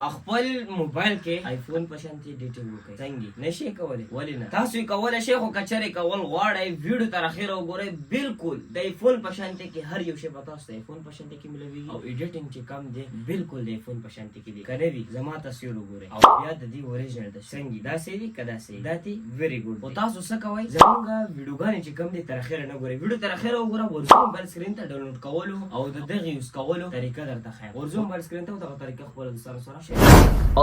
خپل موبایل کې آیفون په شانتي ډیټینګ وکړئ څنګه نشئ کولی ولې نه تاسو یې کولی شئ خو کچرې کول غواړئ ویډیو تر اخره وګورئ بالکل د آیفون په شانتي کې هر یو شی به تاسو ته آیفون په شانتي کې ملويږي او ایډیټینګ چې کم دی بالکل د آیفون په شانتي کې دی که نه وي زما تصویر وګورئ او بیا د دې اوریجنل د څنګه داسې دي که داسې دا دي ویری ګوډ خو تاسو څه کوئ زموږ ویډیوګانې چې کم دي تر اخره نه ګورئ ویډیو تر اخره وګوره ورزو موبایل سکرین ته ډاونلوډ کولو او د دغه یوز کولو طریقه درته ښایم ورزو موبایل سکرین ته دغه طریقه خپل سره شیر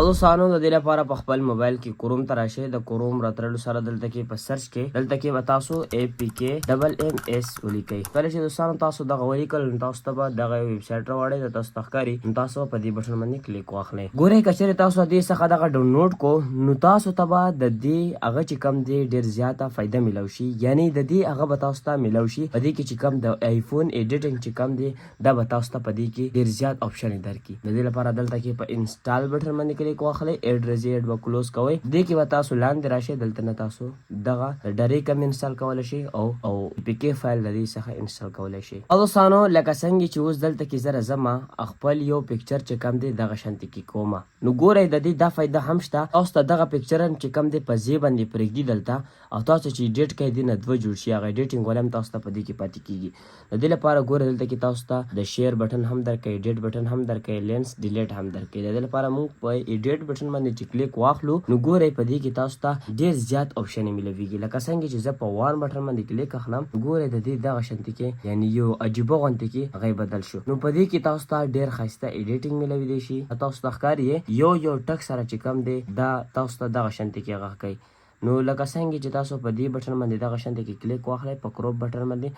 دوستانو د دې لپاره په خپل موبایل کې کروم ته راشئ د کروم راتللو سره دلته کې په سرچ کې دلته کې به تاسو APKMMS ولیکئ کله چې دوستانو تاسو دغه ولیکل نو تاسو ته به دغه ویب سایټ راوړی د تاسو ته ښکاري نو تاسو په دې بټن باندې کلیک واخلئ ګورئ که چېرې تاسو دې څخه دغه ډاونلوډ کو نو تاسو ته به د دې هغه چې کم دی ډېر زیاته فایده میلو شي یعنی د دې هغه به تاسو ته میلو شي په دې کې چې کم د آیفون ایډیټینګ چې کم دی دا به تاسو ته په دې کې ډېر زیات آپشن درکړي د دې لپاره دلته کې په انسټال بټن باندې کلیک واخلئ ایډ به کلوز کوئ دې کې به تاسو لاندې راشئ دلته نه تاسو دغه ډایرکټ هم انسټال کولی شئ او PK فایل د دې څخه انسټال کولی شئ او دوستانو لکه څنګه چې اوس دلته کې زه راځم خپل یو پکچر چې کم دی دغه شانتي کې کومه نو ګورئ د دې دا فایده هم شته تاسو ته دغه پکچر هم چې کم دی په ځای باندې پرېږدي دلته او تاسو چې ایډیټ کوئ دې نه دوه جوړ شي هغه ایډیټینګ والا هم تاسو ته په دې کې پاتې کېږي د دې لپاره ګورئ دلته کې تاسو ته د شیر بټن هم درکوي ایډیټ بټن هم درکوي لینس ډیلیټ هم درکوي د دې لپاره موږ په ایډیټ بټن باندې چې کلیک واخلو نو ګورئ په دې کې تاسو ته ډېر زیات آپشن ملويږي لکه څنګه چې زه په وان بټن باندې کلیک اخلم ګورئ د دې دغه شانتي کې یعنی یو عجیبه غونډه کې هغه بدل شو نو په دې کې تاسو ته ډېر ښایسته ایډیټینګ ملوي شي تاسو ته ښکاري یو ټک سره چې کم دی دا تاسو ته دغه شانتي کې هغه کوي نو لکه څنګه چې تاسو په دې بټن باندې دغه شانتي کې کلیک واخلئ په کروپ بټن باندې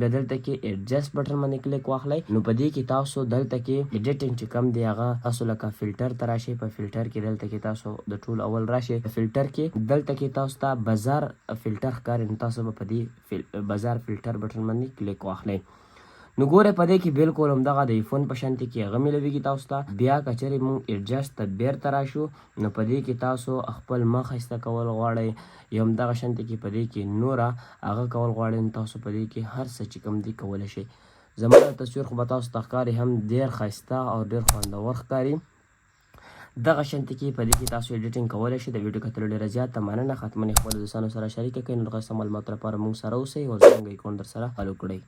بدلته کې ایڈجسټ بټن باندې کلیک واخلئ نو په دې کې تاسو دلته کې ایډیټینګ چې کم دی هغه تاسو لکه فلټر ته راشئ په فلټر کې دلته کې تاسو د ټول اول راشئ په فلټر کې دلته کې تاسو ته بازار فلټر ښکاري نو تاسو به په دې بازار فلټر بټن باندې کلیک واخلئ نو ګوره په دې کې بالکل همدغه د آیفون په شانتي کې هغه ملويږي تاسو ته بیا که چېرې موږ ایډجسټ ته بیرته راشو نو په دې کې تاسو خپل مخ ښایسته کول غواړئ یا همدغه شانتي کې په دې کې نوره هغه کول غواړئ نو تاسو په دې کې هر څه چې کوم دي کولی شئ زما د تصویر خو به تاسو ته ښکاري هم ډېر ښایسته او ډېر خوندور ښکاري دغه شانتي کې په دې کې تاسو ایډیټینګ کولی شئ د ویډیو کتلو ډېره زیاته مننه ختمنې خپلو دوستانو سره شریکه کړئ نور ښایسته معلوماتو لپاره موږ سره اوسئ او زموږ اکاونټ در سره فالو کړئ